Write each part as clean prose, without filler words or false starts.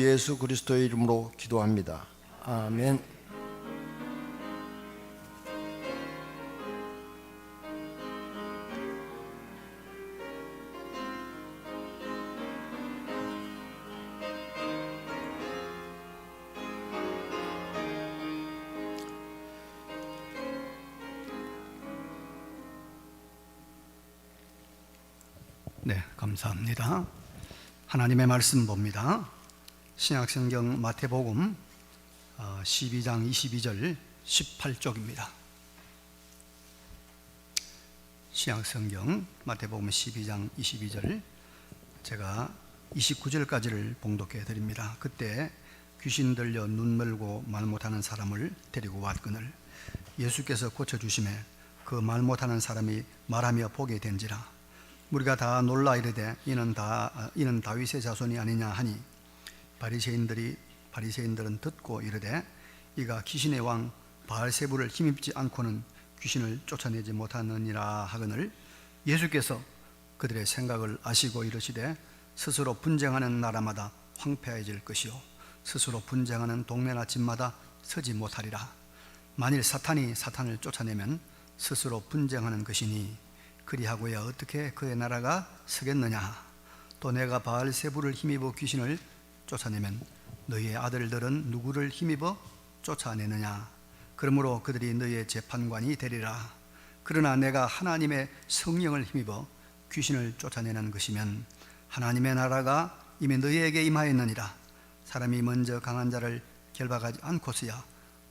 주 예수 그리스도의 이름으로 기도합니다. 아멘. 네, 감사합니다. 하나님의 말씀 봅니다. 신약성경 마태복음 12장 22절 18쪽입니다. 신약성경 마태복음 12장 22절, 제가 29절까지를 봉독해 드립니다. 그때 귀신 들려 눈 멀고 말 못하는 사람을 데리고 왔거늘 예수께서 고쳐주심에 그 말 못하는 사람이 말하며 보게 된지라. 우리가 다 놀라 이르되 이는 다윗의 자손이 아니냐 하니 바리새인들은 듣고 이르되 이가 귀신의 왕 바알세불을 힘입지 않고는 귀신을 쫓아내지 못하느니라 하거늘 예수께서 그들의 생각을 아시고 이르시되 스스로 분쟁하는 나라마다 황폐해질 것이요 스스로 분쟁하는 동네나 집마다 서지 못하리라. 만일 사탄이 사탄을 쫓아내면 스스로 분쟁하는 것이니 그리하고야 어떻게 그의 나라가 서겠느냐. 또 내가 바알세불을 힘입어 귀신을 쫓아내면 너희의 아들들은 누구를 힘입어 쫓아내느냐. 그러므로 그들이 너희의 재판관이 되리라. 그러나 내가 하나님의 성령을 힘입어 귀신을 쫓아내는 것이면 하나님의 나라가 이미 너희에게 임하였느니라. 사람이 먼저 강한 자를 결박하지 않고서야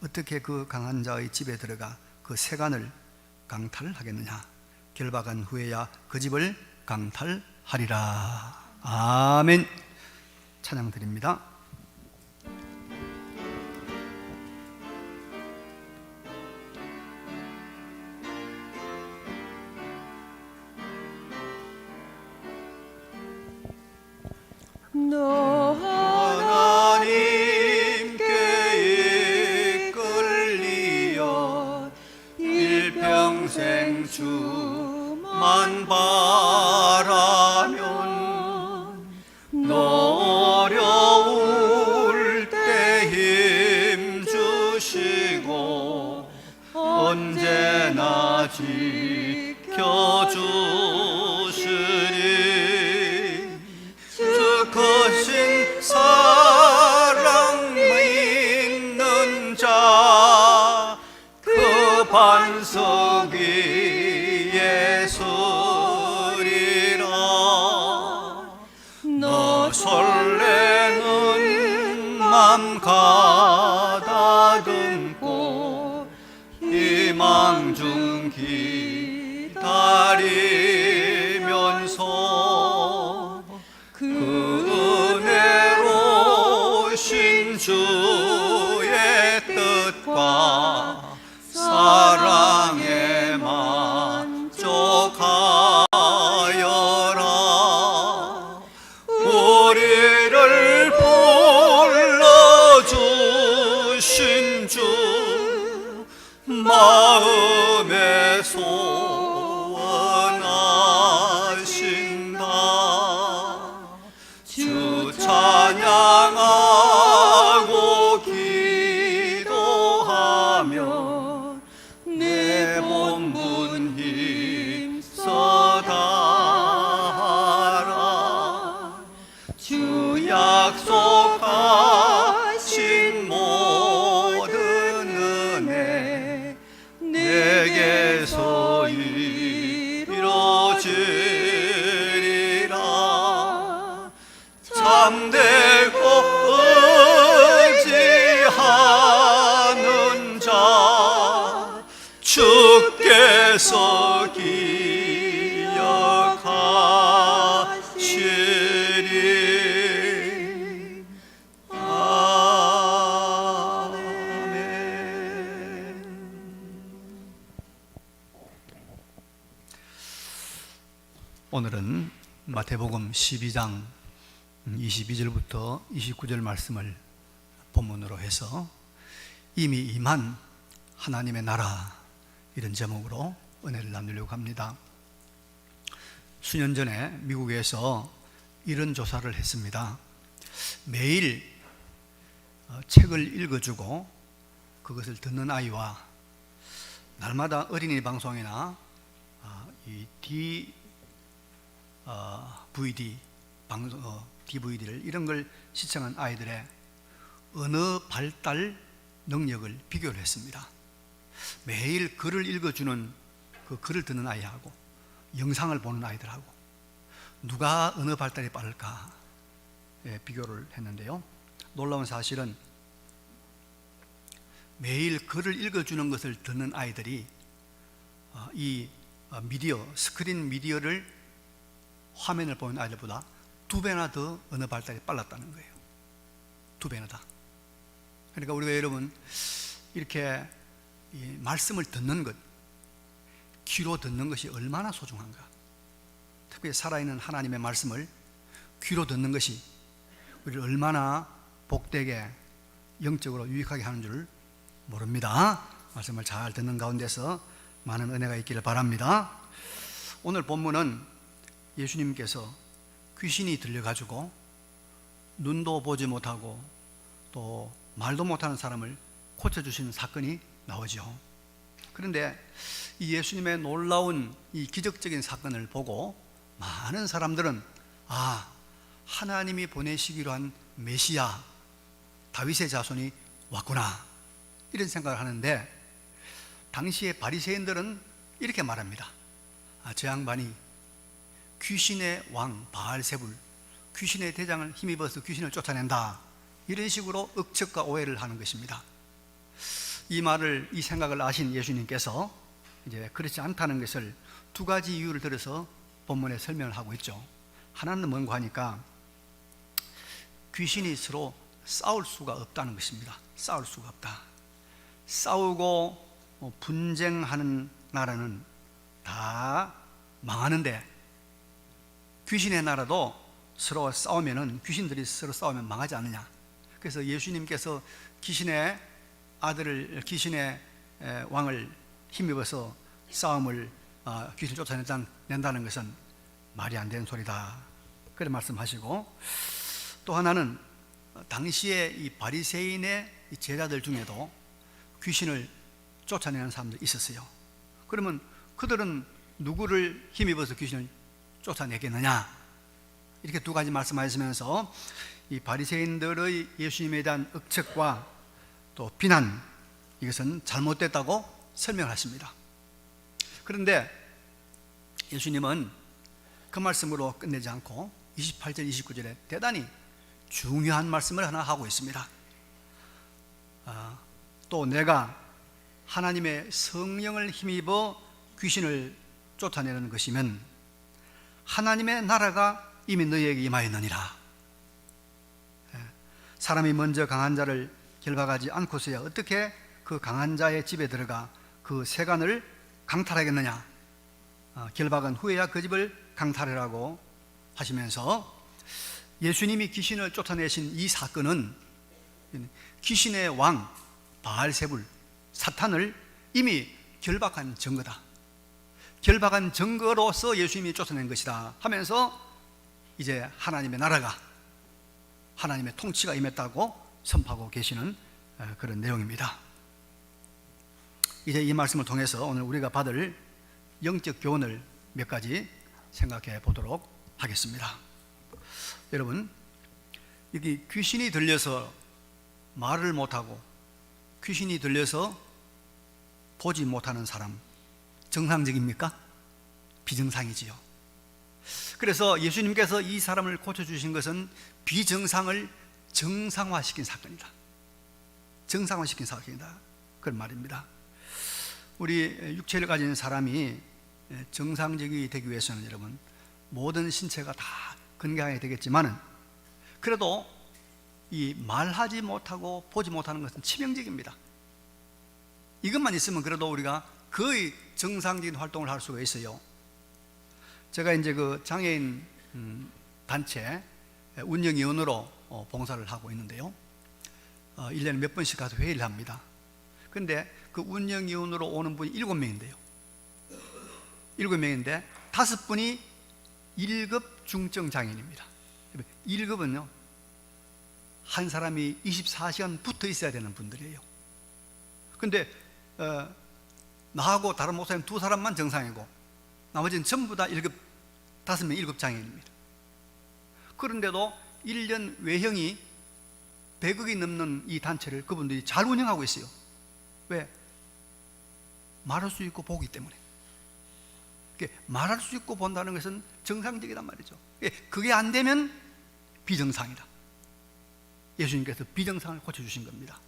어떻게 그 강한 자의 집에 들어가 그 세간을 강탈하겠느냐. 결박한 후에야 그 집을 강탈하리라. 아멘. 찬양 드립니다. 너 하나님께 이끌리어 일평생 주만 바라면 너 어려울 때 힘 주시고 언제나 지켜주시리. 주 크신 사랑 믿는 자 그 반석 위에 서리라. 너 설레는 맘 가다듬고 희망 중 기다리면서 그 은혜로우신 주의 뜻과 사랑에 만족하여라. 우리를 불러주신 주 마음에 소원하신다. 주 찬양하고 기도하며 내 본분 힘써 다하라. 주 약속하신 모든 은혜 내게서 이루어지리라. 참되고 의지하는 자 주께서 기억하시리. 아멘. 오늘은 마태복음 12장 22절부터 29절 말씀을 본문으로 해서 이미 임한 하나님의 나라, 이런 제목으로 은혜를 나누려고 합니다. 수년 전에 미국에서 이런 조사를 했습니다. 매일 책을 읽어주고 그것을 듣는 아이와 날마다 어린이 방송이나 이 DVD를 이런 걸 시청한 아이들의 언어 발달 능력을 비교를 했습니다. 매일 글을 읽어주는 그 글을 듣는 아이하고 영상을 보는 아이들하고 누가 언어 발달이 빠를까 비교를 했는데요. 놀라운 사실은 매일 글을 읽어주는 것을 듣는 아이들이 이 스크린 미디어를 화면을 보는 아이들보다 2배나 더 언어 발달이 빨랐다는 거예요. 2배나 더. 그러니까 우리가 여러분 이렇게 이 말씀을 듣는 것, 귀로 듣는 것이 얼마나 소중한가. 특히 살아있는 하나님의 말씀을 귀로 듣는 것이 우리를 얼마나 복되게 영적으로 유익하게 하는 줄 모릅니다. 말씀을 잘 듣는 가운데서 많은 은혜가 있기를 바랍니다. 오늘 본문은 예수님께서 귀신이 들려가지고 눈도 보지 못하고 또 말도 못하는 사람을 고쳐주시는 사건이 나오죠. 그런데 이 예수님의 놀라운 이 기적적인 사건을 보고 많은 사람들은 하나님이 보내시기로 한 메시아 다윗의 자손이 왔구나 이런 생각을 하는데 당시의 바리새인들은 이렇게 말합니다. 저 양반이 귀신의 왕 바알세불, 귀신의 대장을 힘입어서 귀신을 쫓아낸다 이런 식으로 억측과 오해를 하는 것입니다. 이 생각을 아신 예수님께서 이제 그렇지 않다는 것을 2가지 이유를 들어서 본문에 설명을 하고 있죠. 하나는 뭔가 하니까 귀신이 서로 싸울 수가 없다는 것입니다. 싸울 수가 없다. 싸우고 분쟁하는 나라는 다 망하는데 귀신의 나라도 서로 싸우면은 귀신들이 서로 싸우면 망하지 않느냐. 그래서 예수님께서 귀신의 왕을 힘입어서 싸움을 귀신을 쫓아낸다는 것은 말이 안 되는 소리다. 그런 말씀하시고 또 하나는 당시에 이 바리새인의 제자들 중에도 귀신을 쫓아내는 사람들이 있었어요. 그러면 그들은 누구를 힘입어서 귀신을 쫓아내겠느냐? 이렇게 2가지 말씀하시면서 이 바리새인들의 예수님에 대한 억측과 또 비난, 이것은 잘못됐다고 설명하십니다. 그런데 예수님은 그 말씀으로 끝내지 않고 28절 29절에 대단히 중요한 말씀을 하나 하고 있습니다. 또 내가 하나님의 성령을 힘입어 귀신을 쫓아내는 것이면 하나님의 나라가 이미 너희에게 임하였느니라. 사람이 먼저 강한 자를 결박하지 않고서야 어떻게 그 강한 자의 집에 들어가 그 세간을 강탈하겠느냐. 결박한 후에야 그 집을 강탈하라고 하시면서 예수님이 귀신을 쫓아내신 이 사건은 귀신의 왕 바알세불 사탄을 이미 결박한 증거다. 결박한 증거로서 예수님이 쫓아낸 것이다 하면서 이제 하나님의 나라가, 하나님의 통치가 임했다고 선포하고 계시는 그런 내용입니다. 이제 이 말씀을 통해서 오늘 우리가 받을 영적 교훈을 몇 가지 생각해 보도록 하겠습니다. 여러분, 여기 귀신이 들려서 말을 못하고 귀신이 들려서 보지 못하는 사람, 정상적입니까? 비정상이지요. 그래서 예수님께서 이 사람을 고쳐주신 것은 비정상을 정상화시킨 사건이다. 정상화시킨 사건이다. 그런 말입니다. 우리 육체를 가진 사람이 정상적이 되기 위해서는 여러분 모든 신체가 다 건강해야 되겠지만은 그래도 이 말하지 못하고 보지 못하는 것은 치명적입니다. 이것만 있으면 그래도 우리가 거의 정상적인 활동을 할 수가 있어요. 제가 이제 그 장애인 단체 운영위원으로 봉사를 하고 있는데요. 1년에 몇 번씩 가서 회의를 합니다. 그런데 그 운영위원으로 오는 분이 7명인데요. 7명인데 5분이 1급 중증 장애인입니다. 1급은요 한 사람이 24시간 붙어 있어야 되는 분들이에요. 근데 나하고 다른 목사님 두 사람만 정상이고 나머지는 전부 다 5명 7장애인입니다. 그런데도 1년 외형이 100억이 넘는 이 단체를 그분들이 잘 운영하고 있어요. 왜? 말할 수 있고 보기 때문에. 말할 수 있고 본다는 것은 정상적이란 말이죠. 그게 안 되면 비정상이다. 예수님께서 비정상을 고쳐주신 겁니다.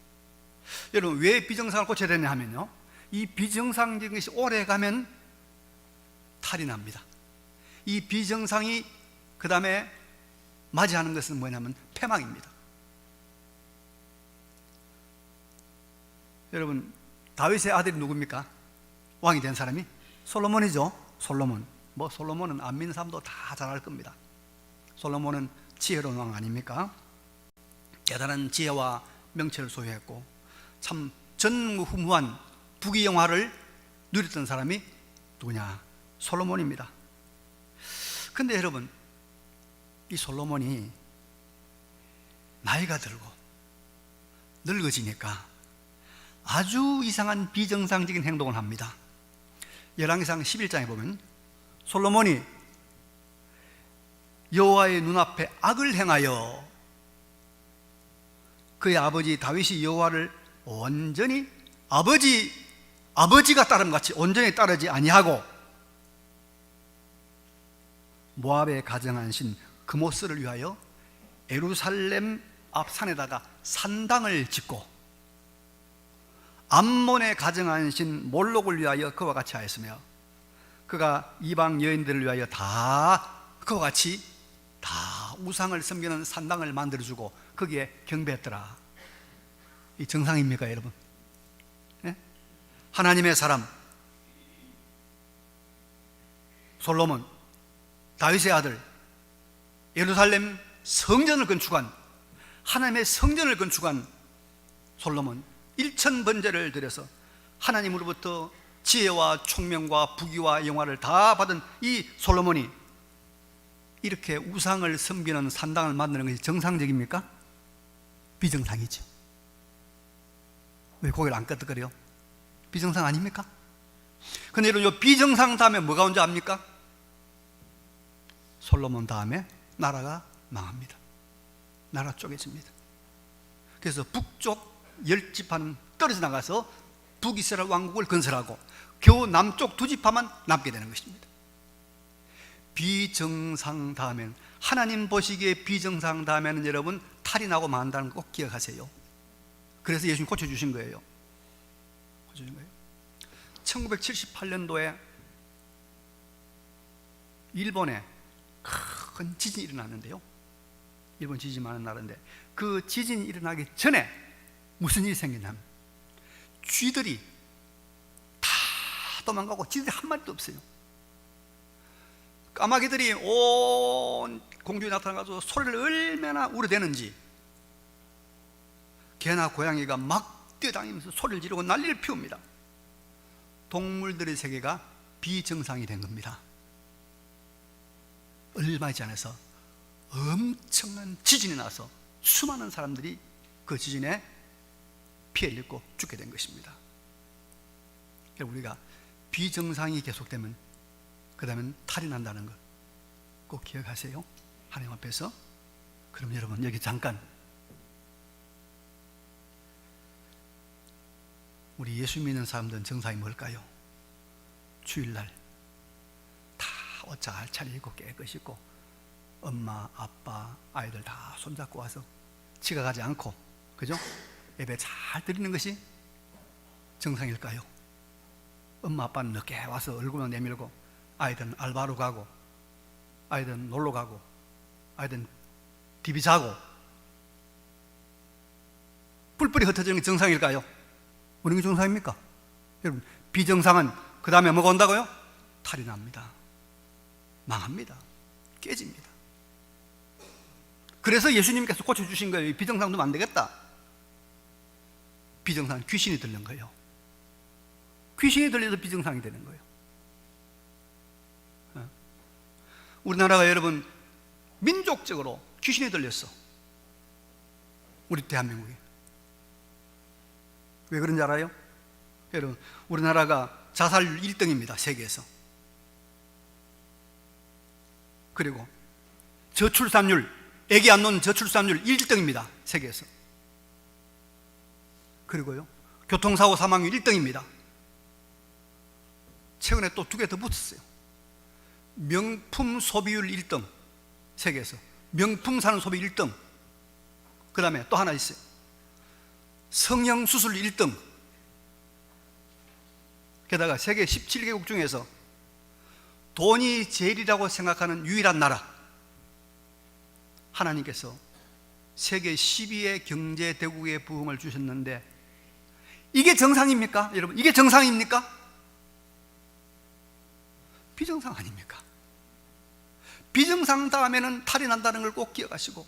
여러분, 왜 비정상을 고쳐야 되냐 하면요, 이 비정상적인 것이 오래 가면 탈이 납니다. 이 비정상이 그 다음에 맞이하는 것은 뭐냐면 패망입니다. 여러분, 다윗의 아들이 누굽니까? 왕이 된 사람이 솔로몬이죠. 솔로몬. 솔로몬은 안 믿는 사람도 다 잘 알 겁니다. 솔로몬은 지혜로운 왕 아닙니까? 대단한 지혜와 명체를 소유했고 참 전무후무한 부귀영화를 누렸던 사람이 누구냐? 솔로몬입니다. 근데 여러분, 이 솔로몬이 나이가 들고 늙어지니까 아주 이상한 비정상적인 행동을 합니다. 열왕기상 11장에 보면 솔로몬이 여호와의 눈앞에 악을 행하여 그의 아버지 다윗이 여호와를 온전히 아버지가 따름같이 온전히 따르지 아니하고 모압에 가정하신 그모스를 위하여 예루살렘 앞 산에다가 산당을 짓고 암몬에 가정하신 몰록을 위하여 그와 같이 하였으며 그가 이방 여인들을 위하여 다 그와 같이 다 우상을 섬기는 산당을 만들어주고 거기에 경배했더라. 이 정상입니까, 여러분? 네? 하나님의 사람 솔로몬, 다윗의 아들, 예루살렘 성전을 건축한, 하나님의 성전을 건축한 솔로몬 1000번제를 드려서 하나님으로부터 지혜와 총명과 부귀와 영화를 다 받은 이 솔로몬이 이렇게 우상을 섬기는 산당을 만드는 것이 정상적입니까? 비정상이죠. 왜 고개를 안 끄덕거려요? 비정상 아닙니까? 근데 여러분, 이 비정상 다음에 뭐가 온지 압니까? 솔로몬 다음에 나라가 망합니다. 나라 쪼개집니다. 그래서 북쪽 10지파는 떨어져 나가서 북이스라엘 왕국을 건설하고 겨우 남쪽 2지파만 남게 되는 것입니다. 비정상 다음엔, 하나님 보시기에 비정상 다음에는 여러분 탈이 나고 만다는 거 꼭 기억하세요. 그래서 예수님 고쳐주신 거예요. 고쳐준 거예요. 1978년도에 일본에 큰 지진이 일어났는데요. 일본 지진 많은 나라인데 그 지진이 일어나기 전에 무슨 일이 생겼냐면 쥐들이 다 도망가고 쥐들이 한 마리도 없어요. 까마귀들이 온 공중에 나타나가지고 소리를 얼마나 우려대는지 개나 고양이가 막 뛰어다니면서 소리를 지르고 난리를 피웁니다. 동물들의 세계가 비정상이 된 겁니다. 얼마 있지 않아서 엄청난 지진이 나서 수많은 사람들이 그 지진에 피해를 입고 죽게 된 것입니다. 우리가 비정상이 계속되면 그 다음엔 탈이 난다는 것 꼭 기억하세요. 하나님 앞에서. 그럼 여러분, 여기 잠깐 우리 예수 믿는 사람들은 정상이 뭘까요? 주일날 다 옷 잘 차리고 깨끗이 입고 엄마, 아빠, 아이들 다 손잡고 와서 지각하지 않고, 그죠? 예배 잘 드리는 것이 정상일까요? 엄마, 아빠는 늦게 와서 얼굴만 내밀고 아이들은 알바로 가고 아이들은 놀러 가고 아이들은 TV 자고 뿔뿔이 흩어지는 게 정상일까요? 어느 게 정상입니까? 여러분, 비정상은 그 다음에 뭐가 온다고요? 탈이 납니다. 망합니다. 깨집니다. 그래서 예수님께서 고쳐주신 거예요. 비정상 두면 안 되겠다. 비정상은 귀신이 들린 거예요. 귀신이 들려서 비정상이 되는 거예요. 우리나라가 여러분 민족적으로 귀신이 들렸어. 우리 대한민국이. 왜 그런지 알아요? 여러분, 우리나라가 자살률 1등입니다. 세계에서. 그리고 저출산율, 애기 안 놓는 저출산율 1등입니다. 세계에서. 그리고요, 교통사고 사망률 1등입니다. 최근에 또 2개 더 붙었어요. 명품 소비율 1등, 세계에서. 명품 사는 소비 1등. 그 다음에 또 하나 있어요. 성형수술 1등. 게다가 세계 17개국 중에서 돈이 제일이라고 생각하는 유일한 나라, 하나님께서 세계 12의 경제 대국의 부흥을 주셨는데, 이게 정상입니까? 여러분, 이게 정상입니까? 비정상 아닙니까? 비정상 다음에는 탈이 난다는 걸 꼭 기억하시고,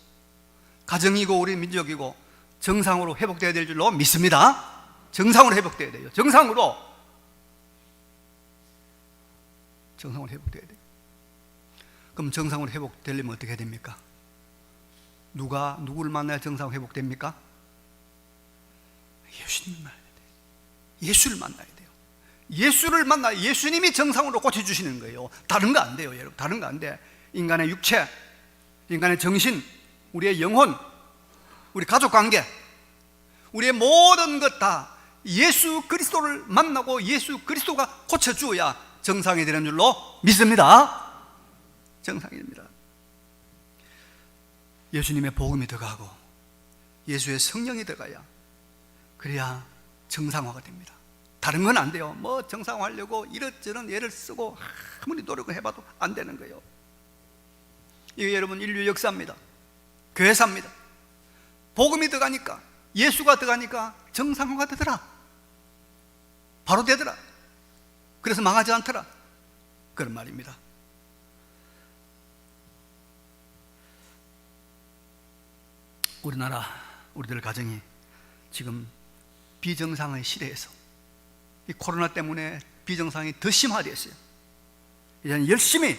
가정이고 우리 민족이고 정상으로 회복되어야 될 줄로 믿습니다. 정상으로 회복되어야 돼요. 정상으로 회복되어야 돼요. 그럼 정상으로 회복되려면 어떻게 해야 됩니까? 누가 누구를 만나야 정상으로 회복됩니까? 예수님을 만나야 돼요. 예수를 만나야 돼요. 예수를 만나 예수님이 정상으로 고쳐주시는 거예요. 다른 거 안 돼요, 여러분. 다른 거 안 돼. 인간의 육체, 인간의 정신, 우리의 영혼, 우리 가족관계, 우리의 모든 것 다 예수 그리스도를 만나고 예수 그리스도가 고쳐주어야 정상이 되는 줄로 믿습니다. 정상이 됩니다. 예수님의 복음이 들어가고 예수의 성령이 들어가야, 그래야 정상화가 됩니다. 다른 건 안 돼요. 뭐 정상화하려고 이것저것 애를 쓰고 아무리 노력을 해봐도 안 되는 거예요. 이게 여러분 인류 역사입니다. 교회사입니다. 복음이 들어가니까, 예수가 들어가니까 정상화가 되더라. 바로 되더라. 그래서 망하지 않더라. 그런 말입니다. 우리나라, 우리들 가정이 지금 비정상의 시대에서 이 코로나 때문에 비정상이 더 심화되었어요. 이제는 열심히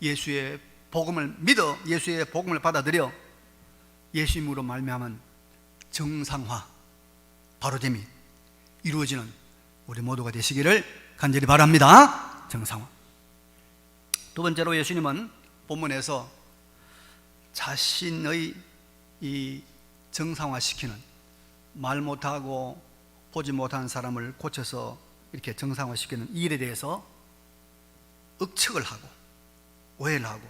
예수의 복음을 믿어, 예수의 복음을 받아들여 예수님으로 말미암은 정상화, 바로됨이 이루어지는 우리 모두가 되시기를 간절히 바랍니다. 정상화. 두 번째로 예수님은 본문에서 자신의 이 정상화시키는, 말 못하고 보지 못한 사람을 고쳐서 이렇게 정상화시키는 이 일에 대해서 억측을 하고 오해를 하고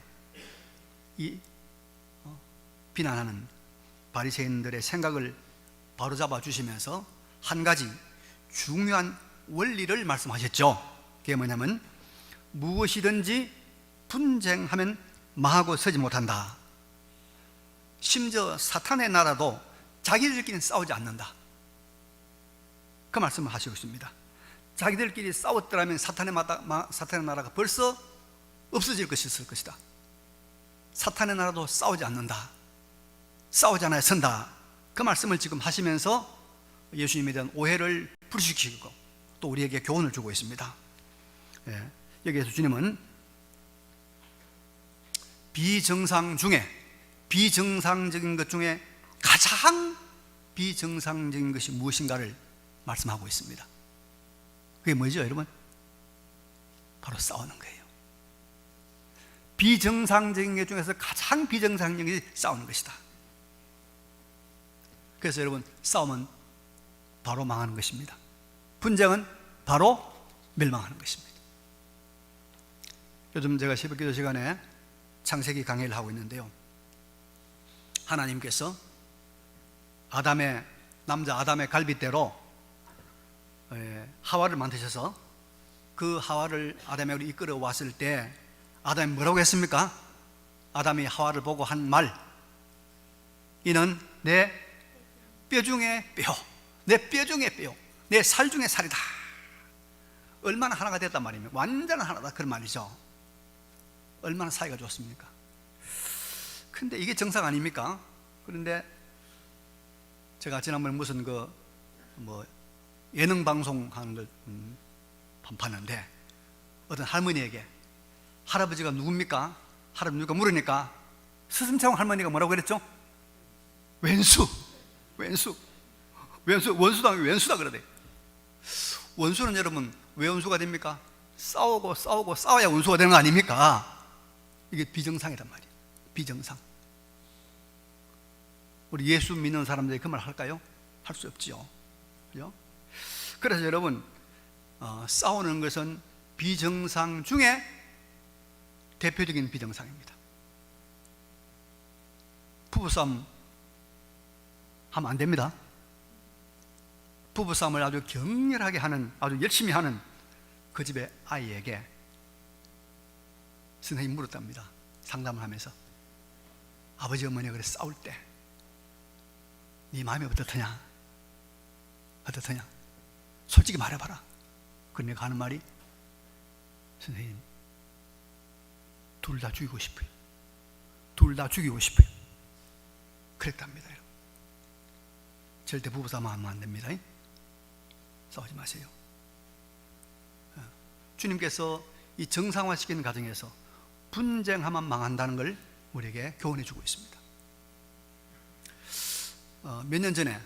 비난하는 바리새인들의 생각을 바로잡아 주시면서 한 가지 중요한 원리를 말씀하셨죠. 그게 뭐냐면, 무엇이든지 분쟁하면 망하고 서지 못한다. 심지어 사탄의 나라도 자기들끼리는 싸우지 않는다. 그 말씀을 하시고 있습니다. 자기들끼리 싸웠더라면 사탄의 나라가 벌써 없어질 것이다. 사탄의 나라도 싸우지 않는다. 싸우지 않아야 선다. 그 말씀을 지금 하시면서 예수님에 대한 오해를 불식시키고 또 우리에게 교훈을 주고 있습니다. 여기에서 주님은 비정상적인 것 중에 가장 비정상적인 것이 무엇인가를 말씀하고 있습니다. 그게 뭐죠, 여러분? 바로 싸우는 거예요. 비정상적인 것 중에서 가장 비정상적인 것이 싸우는 것이다. 그래서 여러분, 싸움은 바로 망하는 것입니다. 분쟁은 바로 멸망하는 것입니다. 요즘 제가 새벽기도 시간에 창세기 강의를 하고 있는데요, 하나님께서 남자 아담의 갈빗대로 하와를 만드셔서 그 하와를 아담에게 이끌어 왔을 때 아담이 뭐라고 했습니까? 아담이 하와를 보고 한 말, 이는 내 뼈 중에 뼈, 내 뼈 중에 뼈, 내 살 중에 살이다. 얼마나 하나가 됐단 말입니까? 완전 하나다, 그런 말이죠. 얼마나 사이가 좋습니까? 근데 이게 정상 아닙니까? 그런데 제가 지난번에 무슨 예능 방송 하는 걸 봤는데, 어떤 할머니에게 할아버지가 누굽니까? 할아버지 누가 물으니까 스승창 할머니가 뭐라고 그랬죠? 왼수. 원수다 그러대. 원수는 여러분 왜 원수가 됩니까? 싸우고 싸워야 원수가 되는 거 아닙니까? 이게 비정상이란 말이에요. 비정상. 우리 예수 믿는 사람들이 그 말 할까요? 할 수 없지요. 그죠? 그래서 여러분, 싸우는 것은 비정상 중에 대표적인 비정상입니다. 부부싸움 하면 안 됩니다. 부부싸움을 아주 격렬하게 하는, 아주 열심히 하는 그 집의 아이에게 선생님이 물었답니다. 상담을 하면서, 아버지 어머니가 그래 싸울 때 네 마음이 어떻더냐? 솔직히 말해봐라. 그래 내가 하는 말이, 선생님, 둘 다 죽이고 싶어요. 그랬답니다. 절대 부부싸움 하면 안 됩니다. 싸우지 마세요. 주님께서 이 정상화시키는 과정에서 분쟁하면 망한다는 걸 우리에게 교훈해 주고 있습니다. 몇 년 전에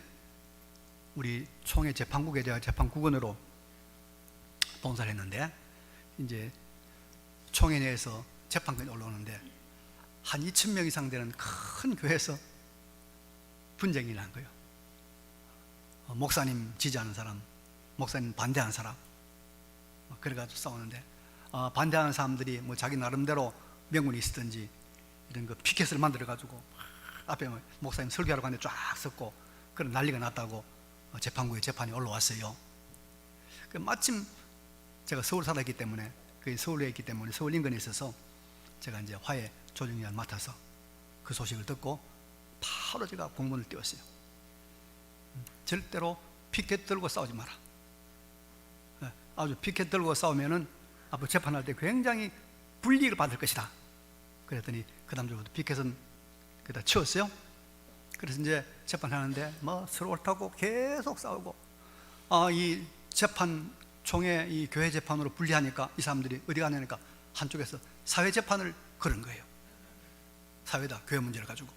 우리 총회 재판국에 제가 재판국원으로 봉사를 했는데, 이제 총회 내에서 재판관이 올라오는데 한 2,000명 이상 되는 큰 교회에서 분쟁이 난 거예요. 목사님 지지하는 사람, 목사님 반대하는 사람, 그래가지고 싸우는데, 반대하는 사람들이 뭐 자기 나름대로 명분이 있었든지 이런 거 피켓을 만들어가지고 앞에 목사님 설교하러 가는데 쫙 섰고, 그런 난리가 났다고 재판부에 재판이 올라왔어요. 마침 제가 서울 살았기 때문에, 서울에 있기 때문에 서울 인근에 있어서 제가 이제 화해 조정위원 맡아서 그 소식을 듣고 바로 제가 공문을 띄웠어요. 절대로 피켓 들고 싸우지 마라. 아주 피켓 들고 싸우면은 앞으로 재판할 때 굉장히 불이익을 받을 것이다. 그랬더니 그 다음 주부터 피켓은 그다 치웠어요. 그래서 이제 재판하는데 뭐 서로 옳다고 계속 싸우고, 이 재판 총회 이 교회 재판으로 분리하니까 이 사람들이 어디 가냐니까 한쪽에서 사회 재판을 걸은 거예요. 사회다, 교회 문제를 가지고.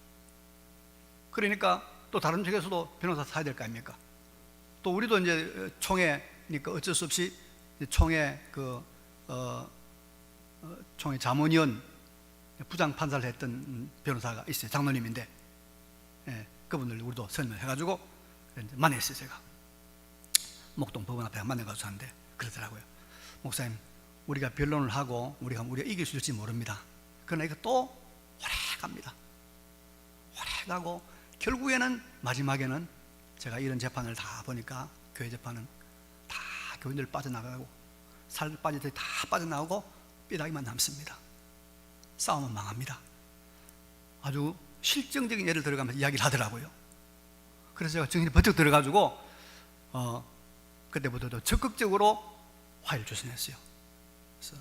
그러니까 또 다른 쪽에서도 변호사 사야 될 거 아닙니까? 또 우리도 이제 총회니까 어쩔 수 없이 총회 총회 자문위원 부장 판사를 했던 변호사가 있어요. 장로님인데, 그분들 우리도 설명해가지고 만났어요. 제가 목동 법원 앞에 만나가지고 하는데 그러더라고요. 목사님, 우리가 변론을 하고 우리가 이길 수 있을지 모릅니다. 그러나 이거 또 오래 갑니다. 오래 가고 결국에는 마지막에는 제가 이런 재판을 다 보니까 교회 재판은 다 교인들 빠져나가고 살 빠지들 다 빠져나오고 삐딱이만 남습니다. 싸움은 망합니다. 아주 실정적인 예를 들어가면서 이야기를 하더라고요. 그래서 제가 정신이 번쩍 들어가지고 그때부터도 적극적으로 화해를 조선했어요. 그래서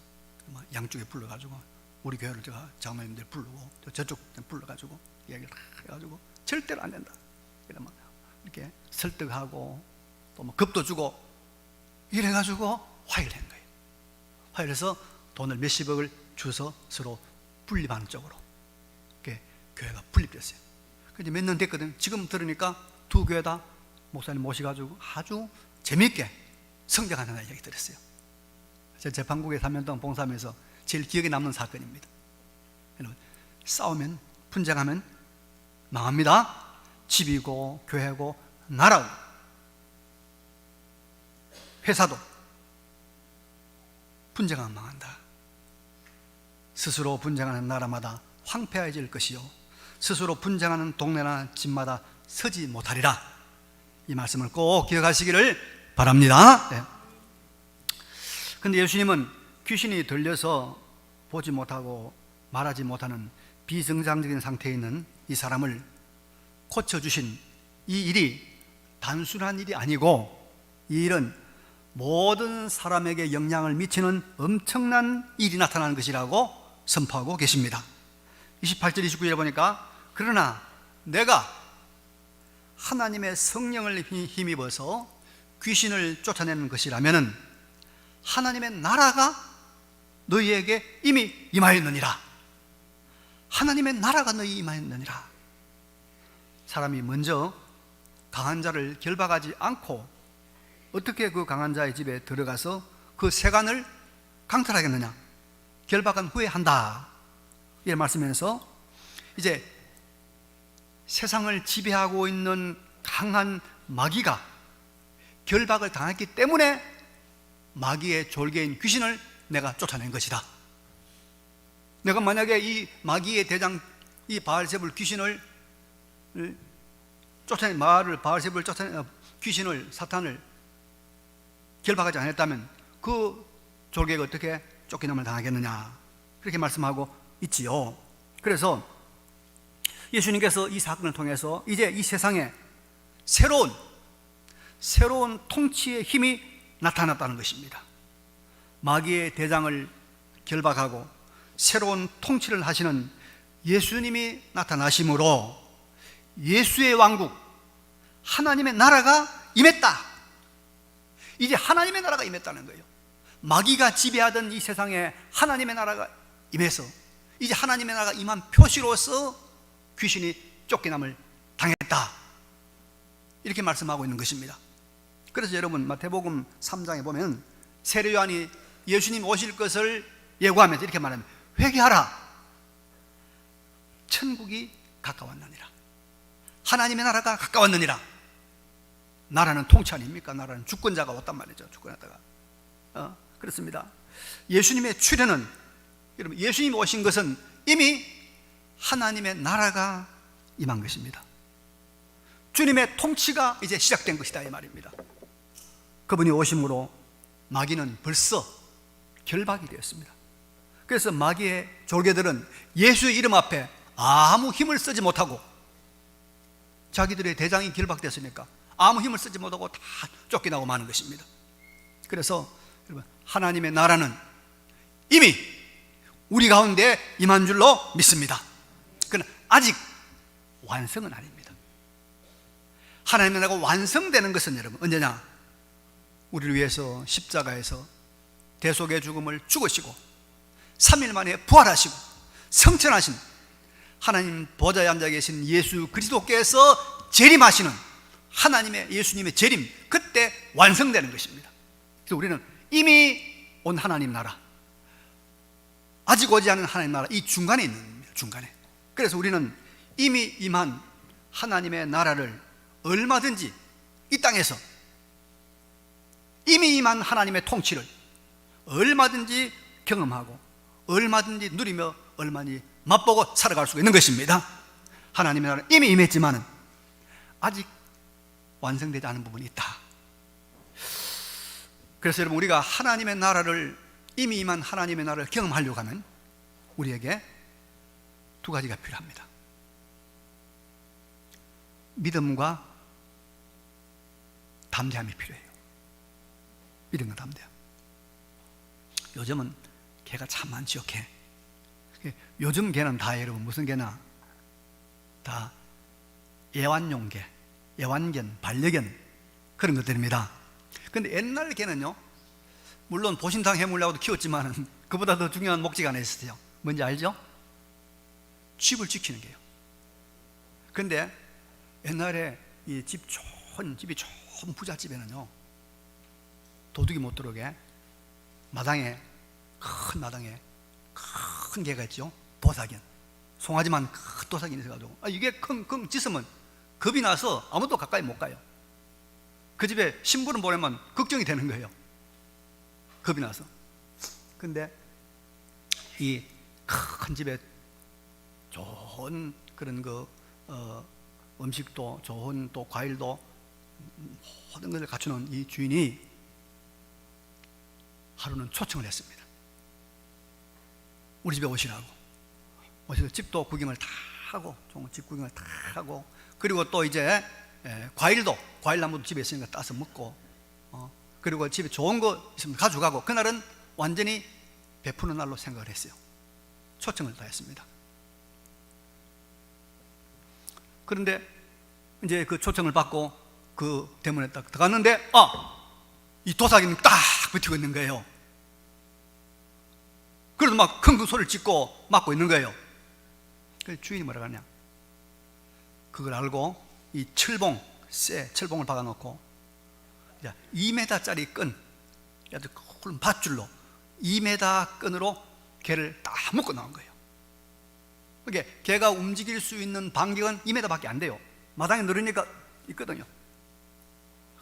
양쪽에 불러가지고 우리 교회를 제가 장로님들 부르고 저쪽 불러가지고 이야기를 해가지고 절대로 안 된다. 이러면 이렇게 설득하고 또 뭐 겁도 주고 이래가지고 화해를 한 거예요. 화해를 해서 돈을 몇십억을 주서 서로 분립하는 쪽으로 이렇게 교회가 분립됐어요. 그런데 몇 년 됐거든. 지금 들으니까 두 교회 다 목사님 모셔가지고 아주 재미있게 성장한다는 이야기 들었어요. 제가 재판국에 3년 동안 봉사하면서 제일 기억에 남는 사건입니다. 싸우면, 분쟁하면 망합니다. 집이고 교회고 나라고 회사도 분쟁하면 망한다. 스스로 분쟁하는 나라마다 황폐해질 것이요 스스로 분쟁하는 동네나 집마다 서지 못하리라. 이 말씀을 꼭 기억하시기를 바랍니다. 그런데 예수님은 귀신이 들려서 보지 못하고 말하지 못하는 비정상적인 상태에 있는 이 사람을 고쳐주신 이 일이 단순한 일이 아니고, 이 일은 모든 사람에게 영향을 미치는 엄청난 일이 나타나는 것이라고 선포하고 계십니다. 28절 29절에 보니까, 그러나 내가 하나님의 성령을 힘입어서 귀신을 쫓아내는 것이라면 하나님의 나라가 너희에게 이미 임하였느니라. 하나님의 나라가 너희 임하였느니라. 사람이 먼저 강한 자를 결박하지 않고 어떻게 그 강한 자의 집에 들어가서 그 세간을 강탈하겠느냐? 결박한 후에 한다. 이 말씀에서 이제 세상을 지배하고 있는 강한 마귀가 결박을 당했기 때문에 마귀의 졸개인 귀신을 내가 쫓아낸 것이다. 내가 만약에 이 마귀의 대장 이 바알세불 귀신을 쫓아낸 바알세불을 쫓아낸 귀신을 사탄을 결박하지 않았다면 그 졸개가 어떻게 쫓겨남을 당하겠느냐, 그렇게 말씀하고 있지요. 그래서 예수님께서 이 사건을 통해서 이제 이 세상에 새로운 통치의 힘이 나타났다는 것입니다. 마귀의 대장을 결박하고 새로운 통치를 하시는 예수님이 나타나심으로 예수의 왕국, 하나님의 나라가 임했다. 이제 하나님의 나라가 임했다는 거예요. 마귀가 지배하던 이 세상에 하나님의 나라가 임해서 이제 하나님의 나라가 임한 표시로서 귀신이 쫓겨남을 당했다, 이렇게 말씀하고 있는 것입니다. 그래서 여러분 마태복음 3장에 보면 세례 요한이 예수님 오실 것을 예고하면서 이렇게 말합니다. 회개하라, 천국이 가까웠느니라. 하나님의 나라가 가까웠느니라. 나라는 통치 아닙니까? 나라는 주권자가 왔단 말이죠. 주권자가. 그렇습니다. 예수님의 출현은, 여러분, 예수님 오신 것은 이미 하나님의 나라가 임한 것입니다. 주님의 통치가 이제 시작된 것이다, 이 말입니다. 그분이 오심으로 마귀는 벌써 결박이 되었습니다. 그래서 마귀의 졸개들은 예수의 이름 앞에 아무 힘을 쓰지 못하고, 자기들의 대장이 결박됐으니까 아무 힘을 쓰지 못하고 다 쫓겨나고 마는 것입니다. 그래서 여러분, 하나님의 나라는 이미 우리 가운데 임한 줄로 믿습니다. 그러나 아직 완성은 아닙니다. 하나님의 나라가 완성되는 것은 여러분 언제냐? 우리를 위해서 십자가에서 대속의 죽음을 죽으시고 3일 만에 부활하시고 성천하신 하나님 보좌에 앉아 계신 예수 그리스도께서 재림하시는 하나님의, 예수님의 재림, 그때 완성되는 것입니다. 그래서 우리는 이미 온 하나님 나라, 아직 오지 않은 하나님 나라, 이 중간에 있는 겁니다. 중간에. 그래서 우리는 이미 임한 하나님의 나라를 얼마든지 이 땅에서 이미 임한 하나님의 통치를 얼마든지 경험하고 얼마든지 누리며 얼마든지 맛보고 살아갈 수가 있는 것입니다. 하나님의 나라는 이미 임했지만 아직 완성되지 않은 부분이 있다. 그래서 여러분, 우리가 하나님의 나라를, 이미 임한 하나님의 나라를 경험하려고 하면 우리에게 두 가지가 필요합니다. 믿음과 담대함이 필요해요. 믿음과 담대함. 요즘은 개가 참 많지요, 개. 요즘 개는 다 여러분 무슨 개나 다 애완용 개, 애완견, 반려견, 그런 것들입니다. 그런데 옛날 개는요, 물론 보신탕 해물라고도 키웠지만 그보다 더 중요한 목적이 하나 있었어요. 뭔지 알죠? 집을 지키는 게요. 그런데 옛날에 이 집이 좋은 부잣집에는요, 도둑이 못 들어오게 마당에, 큰 마당에 큰 개가 있죠. 도사견, 송아지만 큰 도사견이 있어가지고 이게 킁킁 짖으면 겁이 나서 아무도 가까이 못 가요. 그 집에 신부름 보내면 걱정이 되는 거예요. 겁이 나서. 근데 이 큰 집에 좋은 그런 음식도 좋은 또 과일도 모든 것을 갖추는 이 주인이 하루는 초청을 했습니다. 우리 집에 오시라고. 오셔서 집도 구경을 다 하고, 집 구경을 다 하고, 그리고 또 이제 과일나무도 집에 있으니까 따서 먹고, 그리고 집에 좋은 거 있으면 가져가고, 그날은 완전히 베푸는 날로 생각을 했어요. 초청을 다 했습니다. 그런데 이제 그 초청을 받고 그 대문에 딱 들어갔는데 이 도사기는 딱 버티고 있는 거예요. 그래도 막 킁킁 소리를 짓고 막고 있는 거예요. 그래서 주인이 뭐라고 하냐, 그걸 알고 이 철봉, 쇠 철봉을 박아놓고 2m짜리 끈, 아주 굵은 밧줄로 2m 끈으로 개를 딱 묶어 놓은 거예요. 그게 개가 움직일 수 있는 반경은 2m밖에 안 돼요. 마당에 늘으니까 있거든요.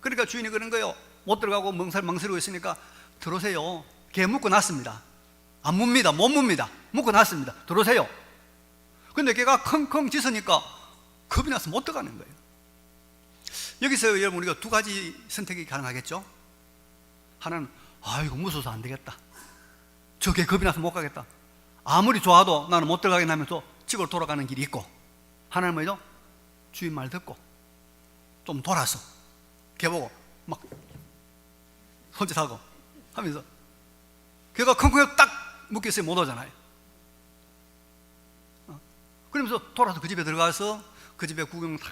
그러니까 주인이 그런 거예요. 못 들어가고 멍설이고 있으니까 들어오세요. 개 묶어 놨습니다. 안 뭅니다. 못 뭅니다. 묶어 놨습니다. 들어오세요. 근데 개가 컹컹 짖으니까 겁이 나서 못 들어가는 거예요. 여기서 여러분 우리가 두 가지 선택이 가능하겠죠. 하나는 아이고 무서워서 안 되겠다. 저 개 겁이 나서 못 가겠다. 아무리 좋아도 나는 못 들어가긴 하면서 집으로 돌아가는 길이 있고, 하나는 뭐죠? 주인 말 듣고 좀 돌아서 개 보고 막 손짓하고 하면서 걔가 컹컹 딱 묶였어요. 못 오잖아요. 그러면서 돌아서 그 집에 들어가서 그 집에 구경 다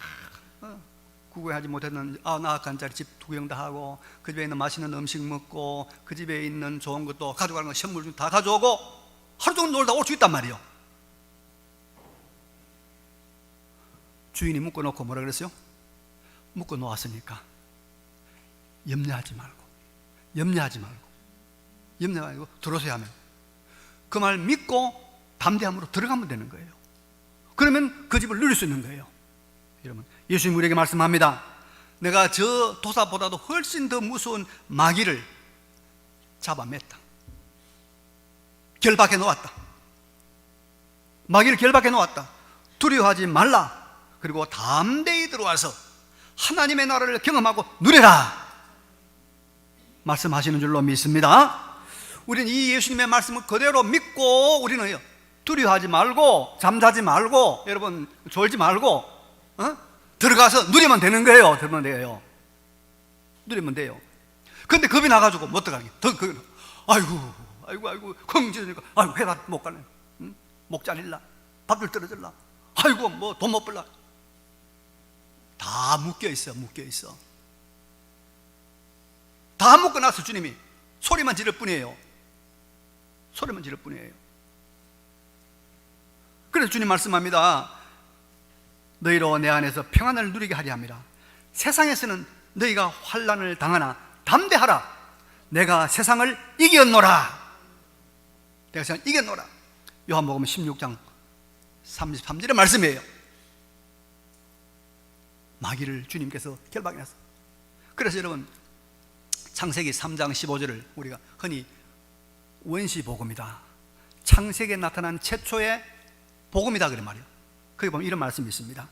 구경하지 못했는 나악한 자리 집 구경 다 하고, 그 집에 있는 맛있는 음식 먹고, 그 집에 있는 좋은 것도 가져가는 거 선물 다 가져오고 하루 종일 놀다 올 수 있단 말이에요. 주인이 묶어놓고 뭐라 그랬어요? 묶어놓았으니까 염려하지 말고 들어서야 하면 그 말 믿고 담대함으로 들어가면 되는 거예요. 그러면 그 집을 누릴 수 있는 거예요. 여러분, 예수님 우리에게 말씀합니다. 내가 저 도사보다도 훨씬 더 무서운 마귀를 잡아맸다. 결박해 놓았다. 마귀를 결박해 놓았다. 두려워하지 말라. 그리고 담대히 들어와서 하나님의 나라를 경험하고 누리라 말씀하시는 줄로 믿습니다. 우리는 이 예수님의 말씀을 그대로 믿고 우리는 두려워하지 말고 잠자지 말고 여러분 졸지 말고 들어가서 누리면 되는 거예요. 누리면 돼요. 근데 겁이 나가지고 못 들어가게. 아이고 컹지니까 아이고 회사 못 가네. 목 잘릴라. 밥줄 떨어질라. 아이고 뭐 돈 못 벌라. 다 묶여 있어. 다 묶어 놨어. 주님이 소리만 지를 뿐이에요. 그래서 주님 말씀합니다. 너희로 내 안에서 평안을 누리게 하리 함이라. 세상에서는 너희가 환난을 당하나 담대하라. 내가 세상을 이겼노라. 요한복음 16장 33절의 말씀이에요. 마귀를 주님께서 결박해 놨어요. 그래서 여러분 창세기 3장 15절을 우리가 흔히 원시복음이다, 창세기에 나타난 최초의 복음이다 그런 말이에요. 거기 보면 이런 말씀이 있습니다.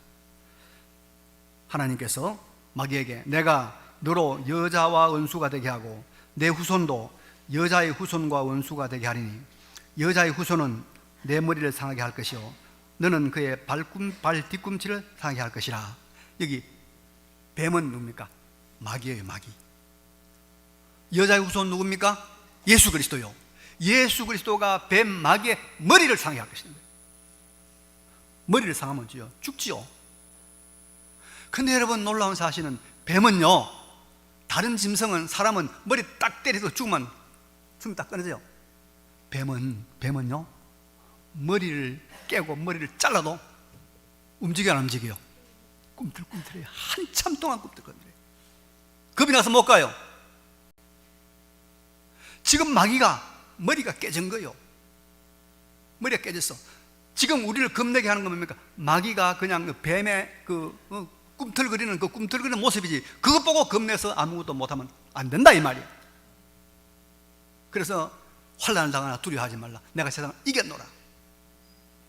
하나님께서 마귀에게 내가 너로 여자와 원수가 되게 하고 내 후손도 여자의 후손과 원수가 되게 하리니 여자의 후손은 내 머리를 상하게 할 것이요 너는 그의 발 뒤꿈치를 상하게 할 것이라. 여기 뱀은 누굽니까? 마귀예요. 마귀. 여자의 후손 누굽니까? 예수 그리스도요. 예수 그리스도가 뱀 마귀의 머리를 상하게 할 것입니다. 머리를 상하면 죽지요. 근데 여러분 놀라운 사실은 뱀은요, 다른 짐승은 사람은 머리 딱 때려서 죽으면 숨이 딱 끊어져요. 뱀은요 머리를 깨고 머리를 잘라도 안 움직여요. 꿈틀꿈틀해요. 한참 동안 꿈틀꿈틀해요. 겁이 나서 못 가요. 지금 마귀가 머리가 깨진 거예요. 머리가 깨졌어. 지금 우리를 겁내게 하는 건 뭡니까? 마귀가 그냥 뱀의 꿈틀거리는 모습이지, 그것 보고 겁내서 아무것도 못하면 안 된다 이 말이에요. 그래서 환난을 당하나 두려워하지 말라. 내가 세상을 이겼노라.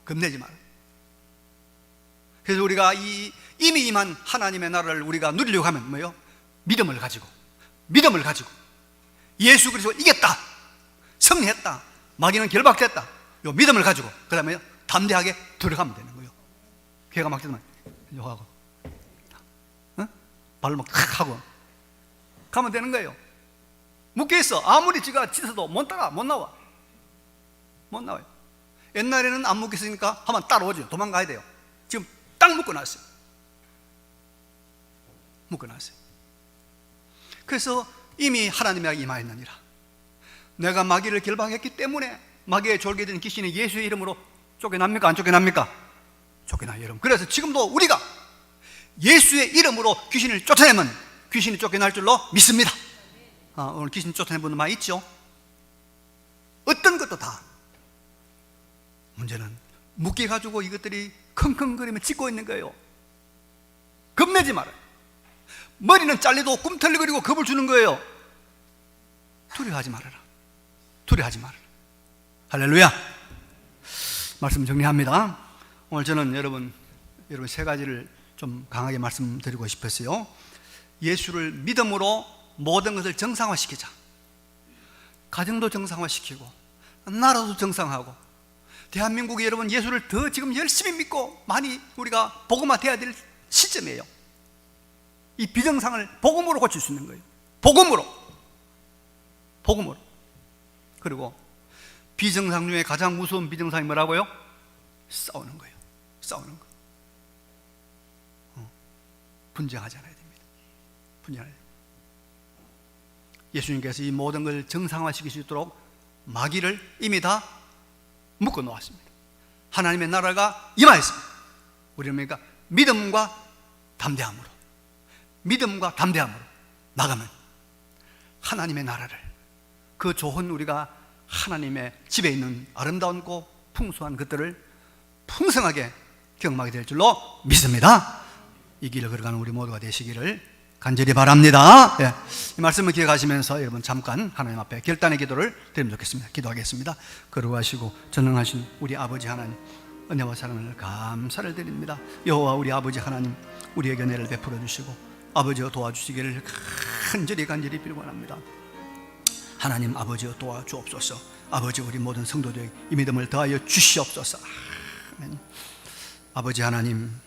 겁내지 마라. 그래서 우리가 이미 임한 하나님의 나라를 우리가 누리려고 하면 뭐예요? 믿음을 가지고 예수 그리스도 이겼다, 승리했다, 마귀는 결박됐다, 요 믿음을 가지고 그 다음에 담대하게 들어가면 되는 거예요. 걔가 막 짖으면 이거 하고 발로 막 탁 하고 가면 되는 거예요. 묶여있어. 아무리 지가 짖어도 못 나와요. 옛날에는 안 묶였으니까 하면 따라오죠. 도망가야 돼요. 지금 딱 묶어놨어요. 그래서 이미 하나님이 임하였느니라. 내가 마귀를 결박했기 때문에 마귀에 졸게 된 귀신이 예수의 이름으로 쫓겨납니까? 안 쫓겨납니까? 쫓겨나요, 여러분. 그래서 지금도 우리가 예수의 이름으로 귀신을 쫓아내면 귀신이 쫓겨날 줄로 믿습니다. 오늘 귀신 쫓아낸 분들 많이 있죠. 어떤 것도 다. 문제는 묶여가지고 이것들이 킁킁거리며 짖고 있는 거예요. 겁내지 말아요. 머리는 잘려도 꿈틀거리고 겁을 주는 거예요. 두려워하지 말아라. 두려워하지 말아라. 할렐루야. 말씀 정리합니다. 오늘 저는 여러분 세 가지를 좀 강하게 말씀드리고 싶었어요. 예수를 믿음으로 모든 것을 정상화시키자. 가정도 정상화시키고 나라도 정상화하고, 대한민국이 여러분 예수를 더 지금 열심히 믿고 많이 우리가 복음화 돼야 될 시점이에요. 이 비정상을 복음으로 고칠 수 있는 거예요. 복음으로. 그리고 비정상 중에 가장 무서운 비정상이 뭐라고요? 싸우는 거예요. 싸우는 거. 분쟁하지 않아야 됩니다. 분쟁하야 됩니다. 예수님께서 이 모든 걸 정상화시킬 수 있도록 마귀를 이미 다 묶어 놓았습니다. 하나님의 나라가 임하였습니다. 우리는 그러니까 믿음과 담대함으로 나가면 하나님의 나라를, 그 좋은 우리가 하나님의 집에 있는 아름다운 꽃, 풍성한 것들을 풍성하게 경험하게 될 줄로 믿습니다. 이 길을 걸어가는 우리 모두가 되시기를 간절히 바랍니다. 예. 이 말씀을 기억하시면서 여러분 잠깐 하나님 앞에 결단의 기도를 드리면 좋겠습니다. 기도하겠습니다. 거룩하시고 전능하신 우리 아버지 하나님, 은혜와 사랑을 감사를 드립니다. 여호와 우리 아버지 하나님, 우리에게 은혜를 베풀어 주시고 아버지여 도와주시기를 간절히 빌고 합니다. 하나님 아버지여 도와주옵소서. 아버지 우리 모든 성도들에게 이 믿음을 더하여 주시옵소서. 아멘. 아버지 하나님,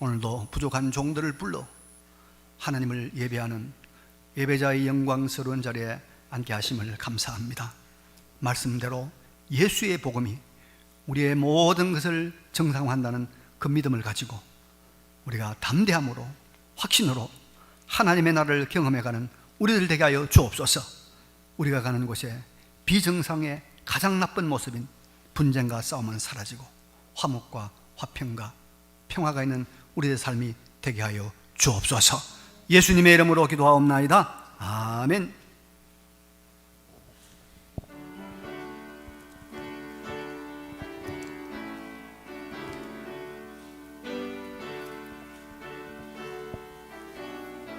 오늘도 부족한 종들을 불러 하나님을 예배하는 예배자의 영광스러운 자리에 앉게 하심을 감사합니다. 말씀대로 예수의 복음이 우리의 모든 것을 정상화한다는 그 믿음을 가지고 우리가 담대함으로 확신으로 하나님의 나라를 경험해가는 우리들 되게 하여 주옵소서. 우리가 가는 곳에 비정상의 가장 나쁜 모습인 분쟁과 싸움은 사라지고 화목과 화평과 평화가 있는 우리의 삶이 되게 하여 주옵소서. 예수님의 이름으로 기도하옵나이다. 아멘.